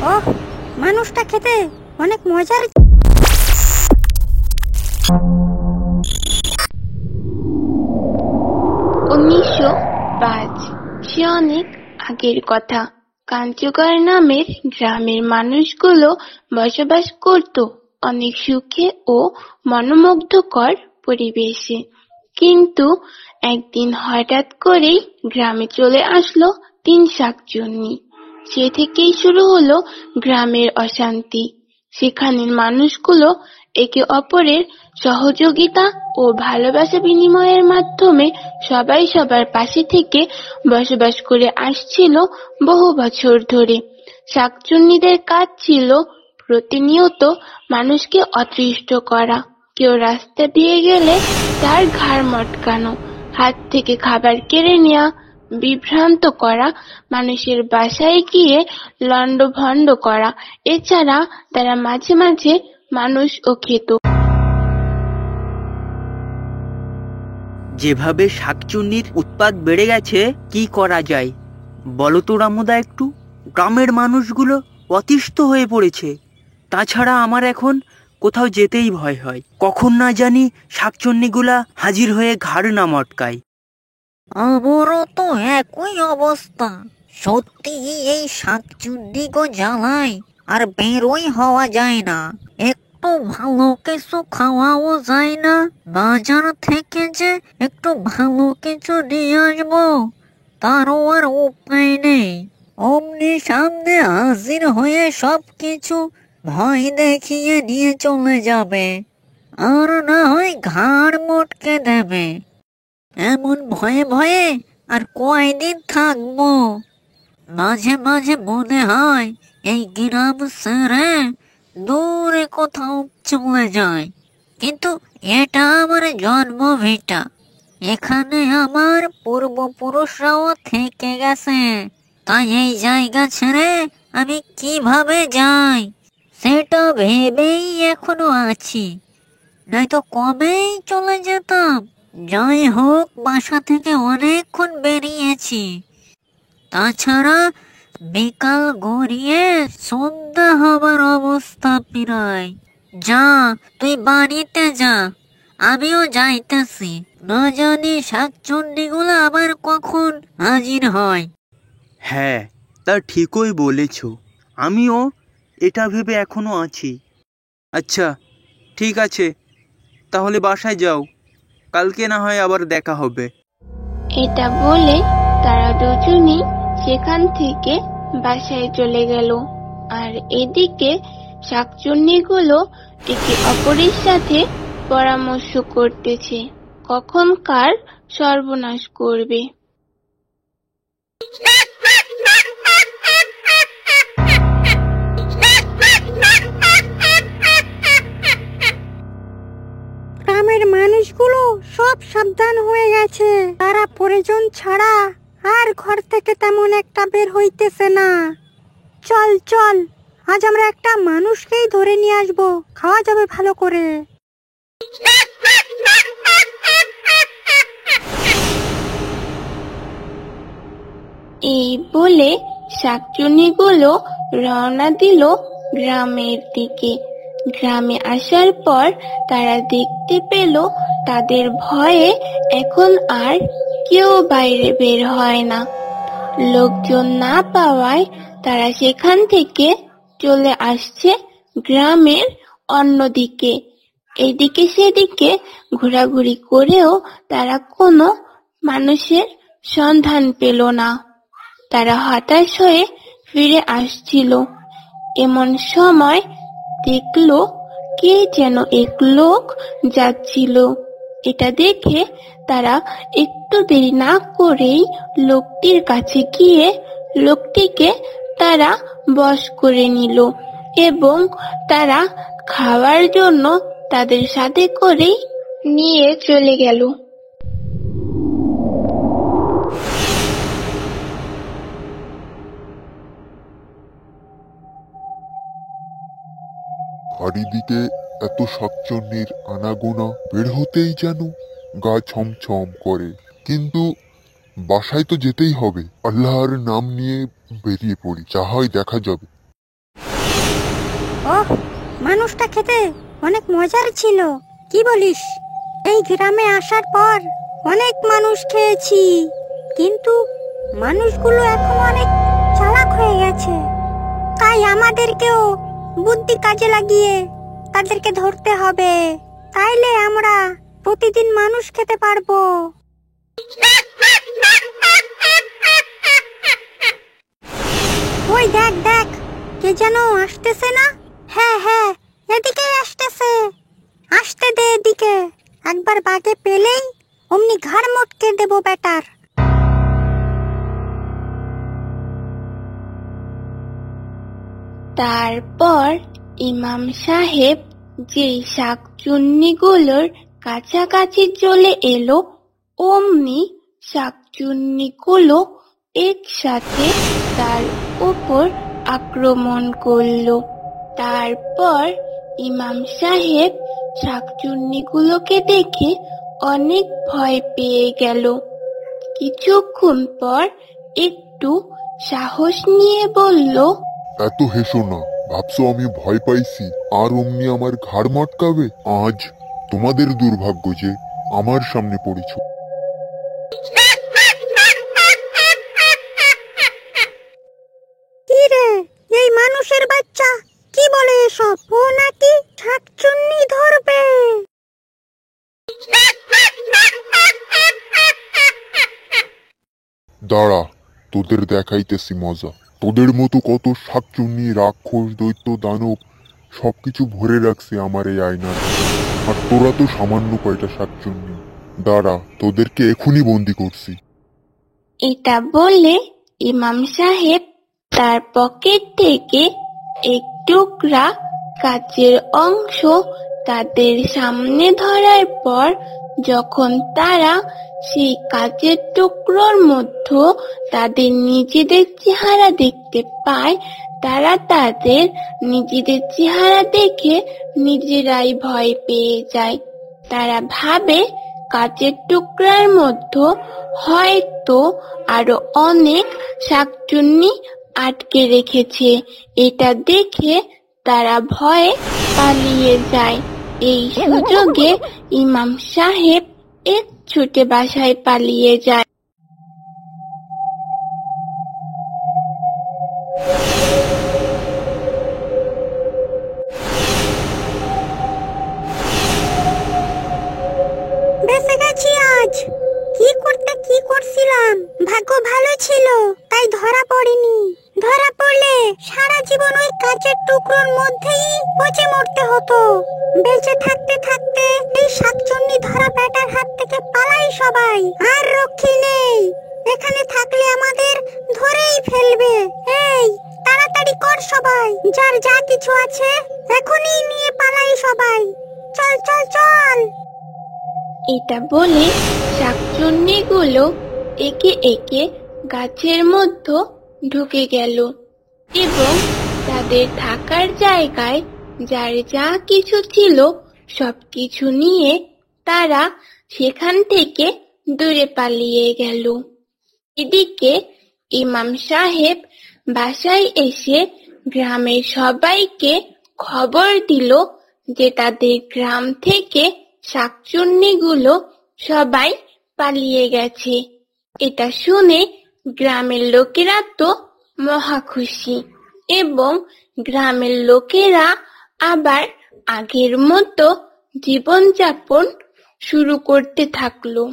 ওহ, মানুষটা খেতে অনেক মজার। 1905 সে অনেক আগের কথা। কাঞ্চগড় নামের গ্রামের মানুষগুলো বসবাস করত অনেক সুখে ও মনোমুগ্ধকর পরিবেশে। কিন্তু একদিন হঠাৎ করেই গ্রামে চলে আসলো 3 শাকচুন্নি। সে থেকেই শুরু হলো গ্রামের অশান্তি। সেখানের মানুষগুলো একে অপরের সহযোগিতা ও ভালোবাসা বিনিময়ের মাধ্যমে সবাই সবার পাশে থেকে বসবাস করে আসছিল বহু বছর ধরে। শাকচুন্নিদের কাজ ছিল প্রতিনিয়ত মানুষকে অতিষ্ঠ করা, কেউ রাস্তা দিয়ে গেলে তার ঘাড় মটকানো, হাত থেকে খাবার কেড়ে নেওয়া, বিভ্রান্ত করা, মানুষের বাসায় গিয়ে লন্ডভন্ড করা। এছাড়া তারা মাঝে মাঝে মানুষও খেত। যেভাবে শাকচুন্নির উৎপাত বেড়ে গেছে, কি করা যায় বলো তো রামুদা একটু? গ্রামের মানুষগুলো অতিষ্ঠ হয়ে পড়েছে। তাছাড়া আমার এখন কোথাও যেতেই ভয় হয়, কখন না জানি শাকচুন্নিগুলা হাজির হয়ে ঘাড় না মটকায়। আমারও তো একই অবস্থা। সত্যি এই শাকচুন্নি গো জ্বালায়, আর বেরোই হওয়া যায় না। একটু ভালো কিছু খাওয়াও যায় না। বাজার থেকে যে একটু ভালো কিছু নিয়ে আসবো, তারও আর উপায় নেই। অমনি সামনে হাজির হয়ে সব কিছু ভয় দেখিয়ে নিয়ে চলে যাবে, আর না হয় ঘাড় মটকে দেবে। এমন ভয়ে ভয়ে আর কয়দিন থাকবো? মাঝে মাঝে মনে হয় এই গ্রাম ছেড়ে দূরে কোথাও চলে যায়। কিন্তু এটা আমার জন্মভিটা, এখানে আমার পূর্বপুরুষরাও থেকে গেছে। তাই এই জায়গা ছেড়ে আমি কিভাবে যাই সেটা ভেবেই এখনো আছি, নয়তো কবেই চলে যেতাম। যাই হোক, বাসা থেকে অনেকক্ষণ বেরিয়েছি। তাছাড়া বিকাল গড়িয়ে সন্ধ্যা হবার অবস্থা প্রায়। যা, তুই বাড়িতে যা, আমিও যাইতেছি। না জানি শাকচুন্নিগুলো আবার কখন হাজির হয়। হ্যাঁ, তা ঠিকই বলেছ। আমিও এটা ভেবে এখনো আছি। আচ্ছা, ঠিক আছে, তাহলে বাসায় যাও, কালকে না হয় আবার দেখা হবে। এটা বলে তারা দুজনেই সেখান থেকে বাসায় চলে গেল। আর এদিকে শাকচুন্নিগুলো একে অপরের সাথে পরামর্শ করতেছে কখন কার সর্বনাশ করবে। গ্রামের মানুষগুলো সব সাবধান হয়ে গেছে। তারা প্রয়োজন ছাড়া আর ঘর থেকে তেমন একটা বের হইতেছে না। চল চল, আজ আমরা একটা মানুষকেই ধরে নিয়ে আসবো, খাওয়া যাবে ভালো করে। এই বলে শাকচুন্নিগুলো রওনা দিল গ্রামের দিকে। গ্রামে আসার পর তারা দেখতে পেল তাদের ভয়ে এখন আর কেউ বাইরে বের হয় না। লোকজন না পাওয়ায় তারা সেখান থেকে চলে আসছে গ্রামের অন্যদিকে। এদিকে সেদিকে ঘোরাঘুরি করেও তারা কোনো মানুষের সন্ধান পেল না। তারা হতাশ হয়ে ফিরে আসছিল, এমন সময় দেখলো কে যেন এক লোক যাচ্ছিল। এটা দেখে তারা একটু দেরি না করেই লোকটির কাছে গিয়ে লোকটিকে তারা বশ করে নিল এবং তারা খাওয়ার জন্য তাদের সাথে করেই নিয়ে চলে গেল। চারিদিকে এত শাকচুন্নির আনাগোনা, বের হতেই যেন গা ছমছম করে। কিন্তু বাসায় তো যেতেই হবে। আল্লাহর নাম নিয়ে বেরিয়ে পড়ি, যা হয় দেখা যাবে। ওহ, মানুষটা খেতে অনেক মজার ছিল, কি বলিস? এই গ্রামে আসার পর অনেক মানুষ খেয়েছি, কিন্তু মানুষগুলো এখন অনেক চালাক হয়ে গেছে। তাই আমাদেরকেও বুদ্ধি কাজে লাগিয়ে তাদেরকে ধরতে হবে, তাইলে আমরা প্রতিদিন মানুষ খেতে পারবো। ওই দেখ দেখ, কে যেন আসতেছে না? হ্যাঁ হ্যাঁ, এদিকেই আসতেছে। আসতে দে এদিকে, একবার বাগে পেলেই অমনি ঘাড় মটকে দেবো বেটার। তারপর ইমাম সাহেব যেই শাকচুন্নিগুলোর কাছাকাছি চলে এলো, অমনি শাকচুন্নিগুলো একসাথে তার উপর আক্রমণ করলো। তারপর ইমাম সাহেব শাকচুন্নিগুলোকে দেখে অনেক ভয় পেয়ে গেল। কিছুক্ষণ পর একটু সাহস নিয়ে বলল, এত হেসো না, ভাবছো আমি ভয় পাইছি আর অমনি আমার ঘাড় মটকাবে? আজ তোমাদের দুর্ভাগ্য যে আমার সামনে পড়েছ। কি রে, এই মানুষের বাচ্চা কি বলে এসব? ও নাকি শাকচুন্নি ধরবে। দাঁড়া, তোদের দেখাইতেছি মজা। তোদের মতো কত শাকচুন্নি, রাক্ষস, দৈত্য, দানব সবকিছু ভরে রাখছে আমার এই আয়নার, আর তোরা তো সামান্য কয়টা শাকচুন্নি। দাঁড়া, তোদেরকে এখনই বন্দি করছি। এটা বলে ইমাম সাহেব তার পকেট থেকে এক টুকরা কাচের অংশ তাদের সামনে ধরার পর যখন তারা সেই কাচের টুকরোর মধ্যে তাদের নিজেদের চেহারা দেখতে পায়, তারা তাদের নিজেদের চেহারা দেখে নিজেরাই ভয় পেয়ে যায়। তারা ভাবে কাচের টুকরার মধ্যে হয়তো আরো অনেক শাকচুন্নি আটকে রেখেছে। এটা দেখে তারা ভয়ে পালিয়ে যায়। এই সুযোগে ইমাম সাহেব এক ছুটে বাসায় পালিয়ে যায়। বেঁচে গেছি আজ। কি করছিলাম, ভাগ্য ভালো ছিল তাই ধরা পড়িনি। ধরা পড়লে সারা জীবন ওই কাচের টুকরোর মধ্যেই পচে মরতে হতো। বেঁচে থাকতে থাকতে এই শাকচুন্নি ধরা বেটার হাত থেকে পালাই সবাই, আর রক্ষী নেই। এখানে থাকলে আমাদের ধরেই ফেলবে। এই তাড়াতাড়ি কর সবাই, যার যা কিছু আছে এখনই নিয়ে পালাই সবাই। চল চল চল। এটা বলে শাকচুন্নিগুলো একে একে গাছের মধ্যে ঢুকে গেল এবং তাদের থাকার জায়গায় যার যা কিছু ছিল সবকিছু নিয়ে তারা সেখান থেকে দূরে পালিয়ে গেল। এদিকে ইমাম সাহেব বাসায় এসে গ্রামের সবাইকে খবর দিল যে তাদের গ্রাম থেকে শাকচুন্নিগুলো সবাই পালিয়ে গেছে। এটা শুনে গ্রামের লোকেরা তো মহা খুশি এবং গ্রামের লোকেরা আবার আগের মতো জীবনযাপন শুরু করতে থাকলো।